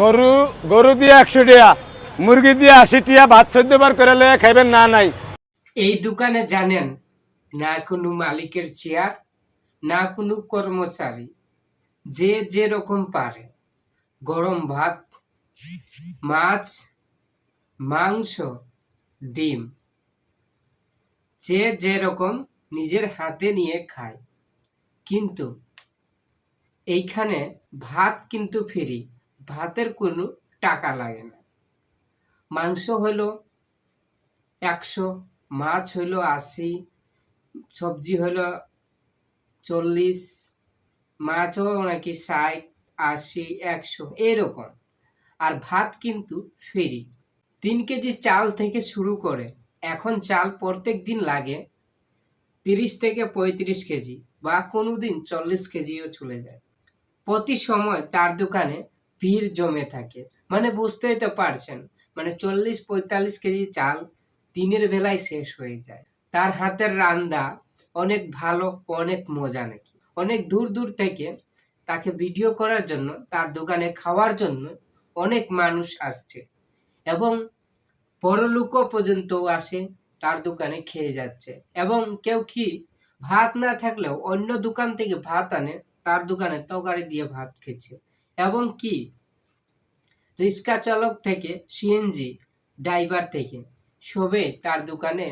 গরু গরু দিয়ে 100 টাকা, মুরগি দিয়ে 80 টাকা, ভাত 14 বার করে লয়ে খাইবেন না নাই। এই দোকানে জানেন না কোনো মালিকের চেয়ার, না কোনো কর্মচারী, যে যেরকম পারে গরম ভাত, মাছ, মাংস, ডিম যে যেরকম নিজের হাতে নিয়ে খায়। কিন্তু এইখানে ভাত কিন্তু ফ্রি, ভাতের কোনো টাকা লাগে না। মাংস হলো 100, মাছ হলো 80, সবজি হলো 40, মাছও নাকি 60, 80, 100 এরকম। আর ভাত কিন্তু ফ্রি। 3 কেজি চাল থেকে শুরু করে এখন চাল প্রত্যেক দিন লাগে 30 থেকে 35 কেজি, বা কোনো দিন 40 কেজিও চলে যায়। প্রতি সময় তার দোকানে ভিড় জমে থাকে, মানে বুঝতেই তো পারছেন, মানে 40-45 কেজি চাল দিনের বেলায় শেষ হয়ে যায়। তার হাতের রান্না অনেক ভালো, অনেক মজা নাকি। অনেক দূর দূর থেকে তাকে ভিডিও করার জন্য, তার দোকানে খাওয়ার জন্য অনেক মানুষ আসছে, এবং বড়লোকও পর্যন্ত আসে তার দোকানে খেয়ে যাচ্ছে। এবং কেউ কি ভাত না থাকলেও অন্য দোকান থেকে ভাত আনে, তার দোকানে তরকারি দিয়ে ভাত খেছে। এবং কি রিক্সা চালক থেকে সিএনজি ড্রাইভার থেকে সবে তার দোকানে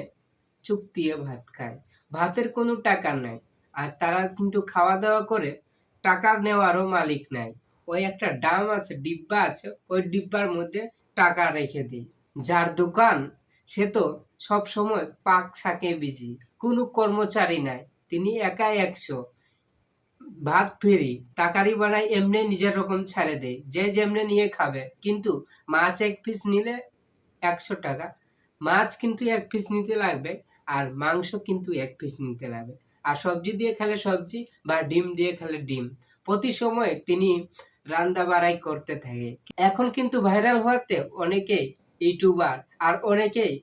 চুপ দিয়ে ভাত খায়। ভাতের কোনো টাকা নাই, আর তারা কিন্তু খাওয়া দাওয়া করে টাকা নেওয়ারও মালিক নাই। ওই একটা ডাম আছে, ডিব্বা আছে, ওই ডিব্বার মধ্যে টাকা রেখে দিই। যার দোকান সে তো সব সময় পাক শাকে বিজি, কোনো কর্মচারী নাই, তিনি একাই 100। ভাত ফ্রি, তাকারি বানাই এমনি নিজের রকম ছাড়ে দেয়, যে যেমনি নিয়ে খাবে। কিন্তু মাছ 1 পিস নিলে 100 টাকা, মাছ কিন্তু 1 পিস নিতে লাগবে, আর মাংস কিন্তু 1 পিস নিতে লাগবে, আর সবজি দিয়ে খেলে সবজি, বা ডিম দিয়ে খেলে ডিম। প্রতি সময় তিনি রান্না বাড়াই করতে থাকে। এখন কিন্তু ভাইরাল হওয়াতে অনেকেই ইউটিউবার, আর অনেকেই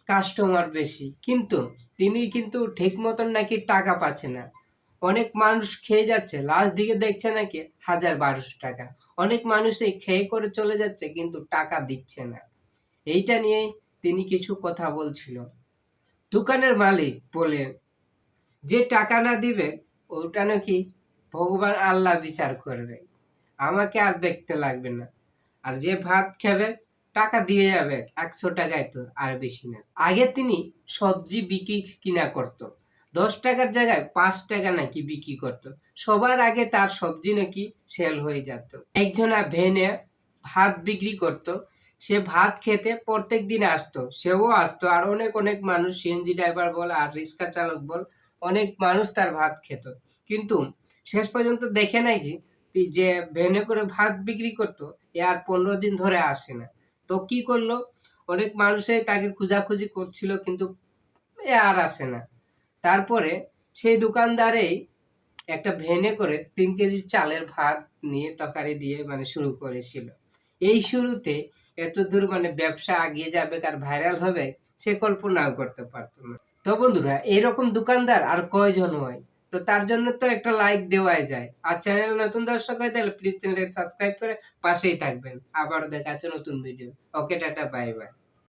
কাস্টমার বেশি, কিন্তু তিনি কিন্তু ঠিক মতন নাকি টাকা পাচ্ছে না। অনেক মানুষ খেয়ে যাচ্ছে, লাস্ট দিকে দেখছে নাকি 1000-1200 টাকা। অনেক মানুষই খেয়ে করে চলে যাচ্ছে, কিন্তু টাকা দিচ্ছে না। এইটা নিয়ে তিনি কিছু কথা বলছিল। দোকানের মালিক বলে, যে টাকা না দিবে ওটা নাকি ভগবান আল্লাহ বিচার করবে, আমাকে আর দেখতে লাগবে না। আর যে ভাত খাবে টাকা দিয়ে যাবে 100 টাকায়, তো আর বেশি না। আগে তিনি সবজি বিক্রি কিনা করত, 10 টাকার জায়গায় 5 টাকা নাকি বিক্রি করত। সবার আগে তার সবজি নাকি সেল হয়ে যেত। একজনা ভেনে ভাত বিক্রি করত, সে ভাত খেতে প্রত্যেক দিন আসতো, সেও আসতো, আর অনেক অনেক মানুষ, সিএনজি ড্রাইভার বল আর রিক্সা চালক বল, অনেক মানুষ তার ভাত খেত। কিন্তু শেষ পর্যন্ত দেখে নাকি যে ভ্যানে করে ভাত বিক্রি করতো, এ আর 15 দিন ধরে আসে না। তো কি করলো, অনেক মানুষই তাকে খোঁজাখুঁজি করছিল, কিন্তু এ আর আসে না। তারপরে সেই দোকানদারেই একটা ভ্যানে করে 3 কেজি চালের ভাত নিয়ে তরকারি দিয়ে মানে শুরু করেছিল। এই শুরুতে এত দূর মানে ব্যবসা এগিয়ে যাবে আর ভাইরাল হবে, সে কল্পনাও করতে পারতো না। তো বন্ধুরা, এরকম দোকানদার আর কয়জন হয়? তো তার জন্য তো একটা লাইক দেওয়াই যায়। আর চ্যানেল নতুন দর্শক হয় তাহলে প্লিজ চ্যানেলটা সাবস্ক্রাইব করে পাশেই থাকবেন। আবার দেখা হচ্ছে নতুন ভিডিও। ওকে, টাটা, বাই বাই।